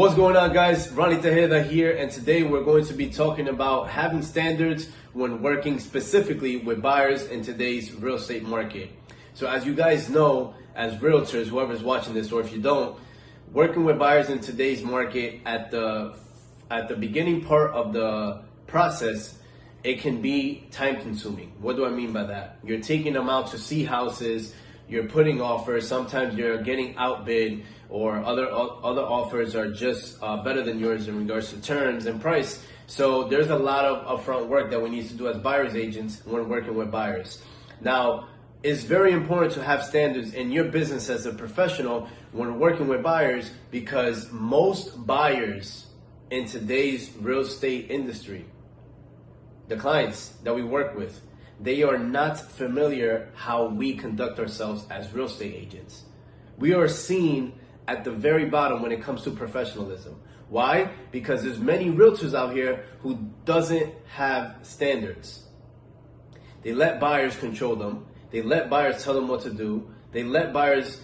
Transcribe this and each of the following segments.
What's going on, guys? Ronnie here, and today we're going to be talking about having standards when working specifically with buyers in today's real estate market. So as you guys know, as realtors, whoever's watching this, or if you don't, working with buyers in today's market at the beginning part of the process, it can be time consuming. What do I mean by that? You're taking them out to see houses, you're putting offers, sometimes you're getting outbid, or other offers are just better than yours in regards to terms and price. So there's a lot of upfront work that we need to do as buyer's agents when working with buyers. Now, it's very important to have standards in your business as a professional when working with buyers, because most buyers in today's real estate industry, the clients that we work with, they are not familiar how we conduct ourselves as real estate agents. We are seen at the very bottom when it comes to professionalism. Why? Because there's many realtors out here who doesn't have standards. They let buyers control them. They let buyers tell them what to do. They let buyers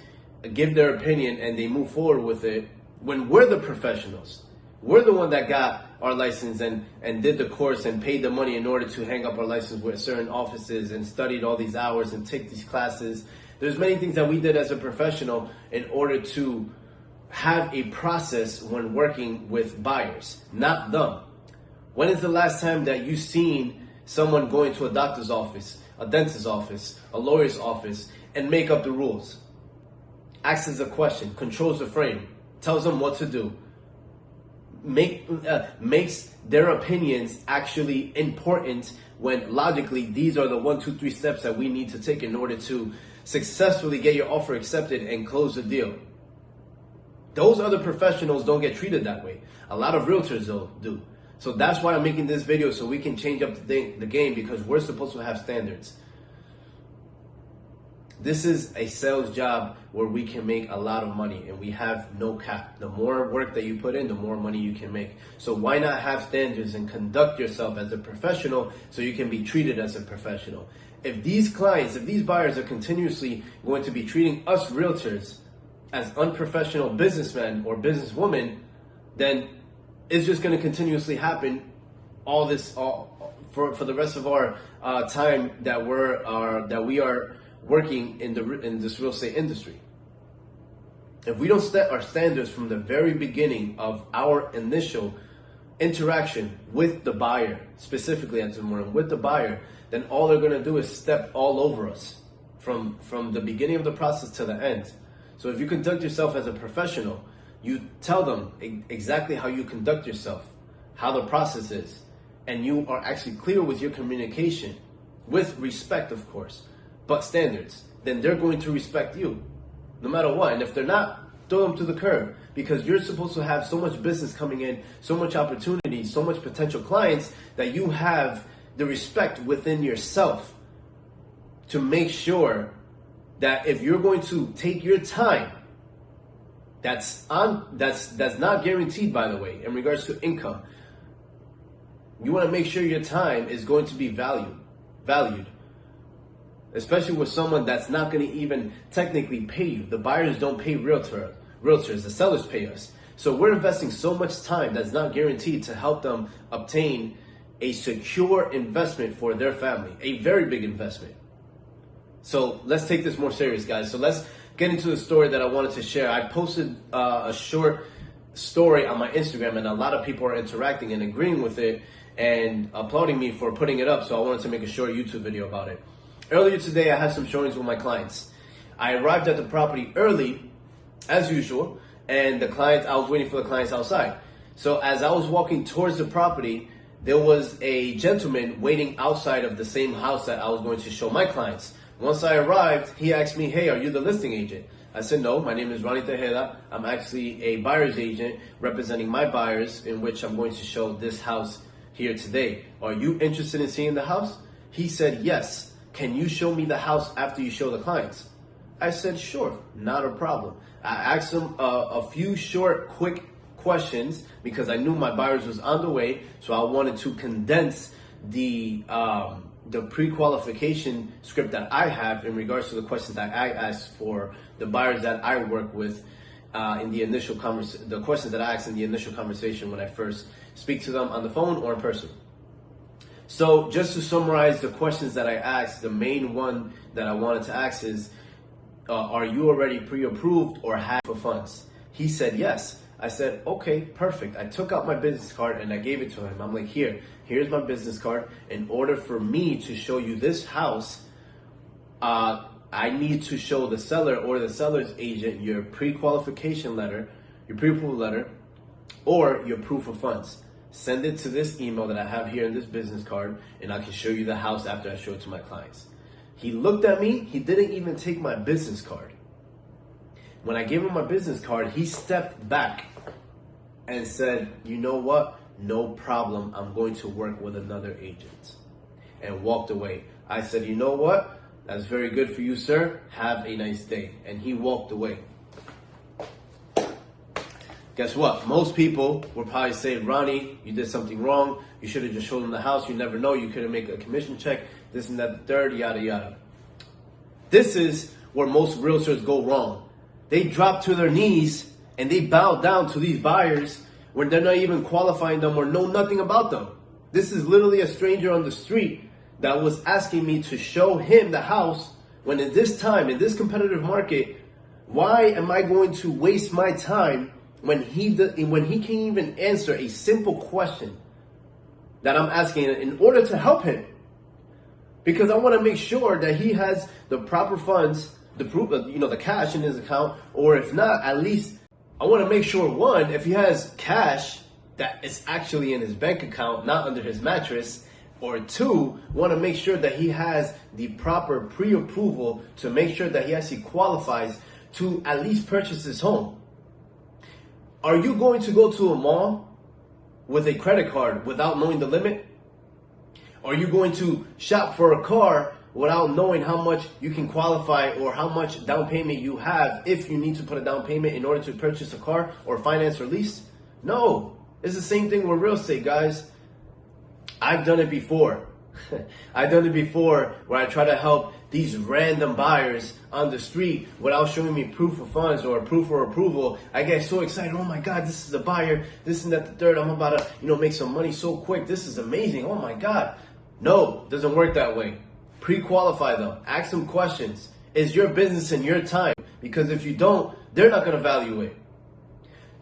give their opinion and they move forward with it, when we're the professionals. We're the one that got our license and did the course and paid the money in order to hang up our license with certain offices and studied all these hours and took these classes. There's many things that we did as a professional in order to have a process when working with buyers, not them. When is the last time that you've seen someone go into a doctor's office, a dentist's office, a lawyer's office, and make up the rules? Asks a question, controls the frame, tells them what to do, makes their opinions actually important, when logically these are the 1, 2, 3 steps that we need to take in order to successfully get your offer accepted and close the deal. Those other professionals don't get treated that way. A lot of realtors do. So that's why I'm making this video, so we can change up the game, because we're supposed to have standards. This is a sales job where we can make a lot of money and we have no cap. The more work that you put in, the more money you can make. So why not have standards and conduct yourself as a professional so you can be treated as a professional? If these clients, if these buyers are continuously going to be treating us realtors as unprofessional businessmen or businesswomen, then it's just going to continuously happen for the rest of our time that we are working in this real estate industry. If we don't set our standards from the very beginning of our initial interaction with the buyer, specifically at the moment with the buyer, then all they're going to do is step all over us from the beginning of the process to the end. So if you conduct yourself as a professional, you tell them exactly how you conduct yourself, how the process is, and you are actually clear with your communication, with respect, of course, but standards, then they're going to respect you no matter what. And if they're not, throw them to the curb, because you're supposed to have so much business coming in, so much opportunity, so much potential clients, that you have the respect within yourself to make sure that if you're going to take your time, that's not guaranteed, by the way, in regards to income. You want to make sure your time is going to be valued, especially with someone that's not going to even technically pay you. The buyers don't pay realtors, the sellers pay us. So we're investing so much time that's not guaranteed to help them obtain a secure investment for their family, a very big investment. So let's take this more serious, guys. So let's get into the story that I wanted to share. I posted a short story on my Instagram, and a lot of people are interacting and agreeing with it and applauding me for putting it up. So I wanted to make a short YouTube video about it. Earlier today, I had some showings with my clients. I arrived at the property early, as usual, and I was waiting for the clients outside. So as I was walking towards the property, there was a gentleman waiting outside of the same house that I was going to show my clients. Once I arrived, he asked me, "Hey, are you the listing agent?" I said, "No, my name is Ronnie. I'm actually a buyer's agent representing my buyers, in which I'm going to show this house here today. Are you interested in seeing the house?" He said, "Yes. Can you show me the house after you show the clients?" I said, "Sure, not a problem." I asked him a few short, quick questions because I knew my buyers was on the way, so I wanted to condense the pre-qualification script that I have in regards to the questions that I ask for the buyers that I work with in the initial the questions that I asked in the initial conversation when I first speak to them on the phone or in person. So just to summarize the questions that I asked, the main one that I wanted to ask is, are you already pre-approved or have for funds? He said yes. I said, okay, perfect. I took out my business card and I gave it to him. I'm like, here's my business card. In order for me to show you this house, I need to show the seller or the seller's agent your pre-qualification letter, your pre-approval letter, or your proof of funds. Send it to this email that I have here in this business card, and I can show you the house after I show it to my clients. He looked at me. He didn't even take my business card. When I gave him my business card, he stepped back and said, you know what? No problem. I'm going to work with another agent. And walked away. I said, you know what? That's very good for you, sir. Have a nice day. And he walked away. Guess what? Most people will probably say, Ronnie, you did something wrong. You should have just showed them the house. You never know. You couldn't make a commission check. This and that, the third, yada, yada. This is where most realtors go wrong. They drop to their knees and they bow down to these buyers when they're not even qualifying them or know nothing about them. This is literally a stranger on the street that was asking me to show him the house when in this time, in this competitive market, why am I going to waste my time when he can't even answer a simple question that I'm asking in order to help him? Because I want to make sure that he has the proper funds, the proof of, the cash in his account, or if not, at least I want to make sure, one, if he has cash that is actually in his bank account, not under his mattress, or two, want to make sure that he has the proper pre-approval to make sure that he actually qualifies to at least purchase his home. Are you going to go to a mall with a credit card without knowing the limit? Are you going to shop for a car without knowing how much you can qualify or how much down payment you have if you need to put a down payment in order to purchase a car or finance or lease? No. It's the same thing with real estate, guys. I've done it before. I've done it before where I try to help these random buyers on the street without showing me proof of funds or proof or approval. I get so excited. Oh my God, this is a buyer. This and that, the third. I'm about to, make some money so quick. This is amazing. Oh my God. No, it doesn't work that way. Pre-qualify them. Ask them questions. It's your business and your time. Because if you don't, they're not going to value it.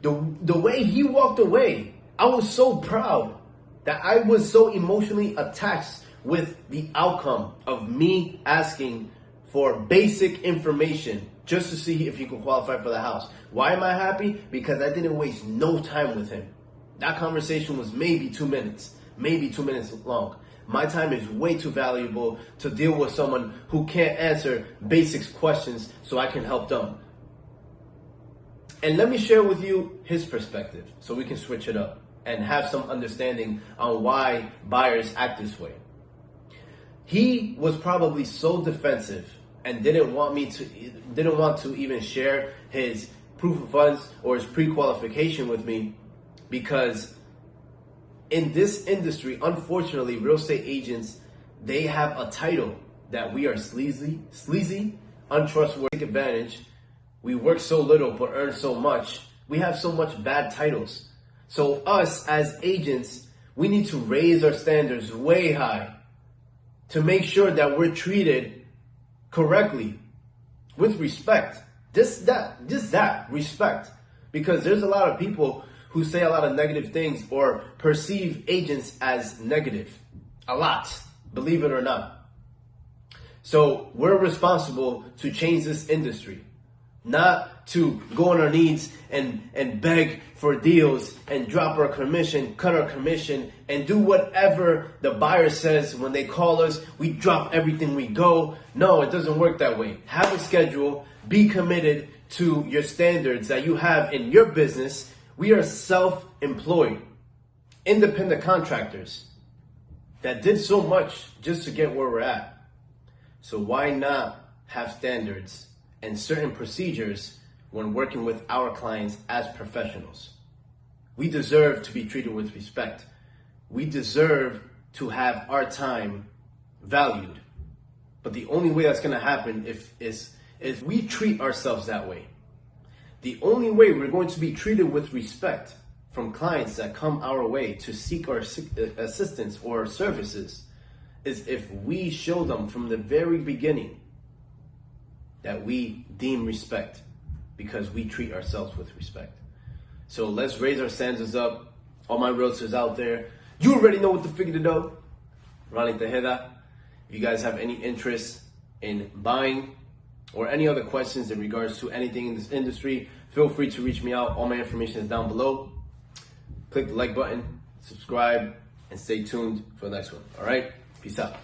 The way he walked away, I was so proud that I was so emotionally attached with the outcome of me asking for basic information just to see if he could qualify for the house. Why am I happy? Because I didn't waste no time with him. That conversation was maybe 2 minutes long. My time is way too valuable to deal with someone who can't answer basic questions so I can help them. And let me share with you his perspective so we can switch it up and have some understanding on why buyers act this way. He was probably so defensive and didn't want to even share his proof of funds or his pre-qualification with me because in this industry, unfortunately, real estate agents, they have a title that we are sleazy, untrustworthy, take advantage. We work so little but earn so much. We have so much bad titles. So us as agents, we need to raise our standards way high to make sure that we're treated correctly with respect. Just that, respect. Because there's a lot of people who say a lot of negative things or perceive agents as negative. A lot, believe it or not. So we're responsible to change this industry. Not to go on our knees and beg for deals and drop our commission, cut our commission, and do whatever the buyer says when they call us. We drop everything, we go. No, it doesn't work that way. Have a schedule. Be committed to your standards that you have in your business. We are self-employed, independent contractors that did so much just to get where we're at. So why not have standards and certain procedures when working with our clients as professionals? We deserve to be treated with respect. We deserve to have our time valued. But the only way that's going to happen is we treat ourselves that way. The only way we're going to be treated with respect from clients that come our way to seek our assistance or services is if we show them from the very beginning that we deem respect, because we treat ourselves with respect. So let's raise our standards up. All my realtors out there, you already know what to figure to do. Ronnie Tejeda. If you guys have any interest in buying or any other questions in regards to anything in this industry, feel free to reach me out. All my information is down below. Click the like button, subscribe, and stay tuned for the next one. All right? Peace out.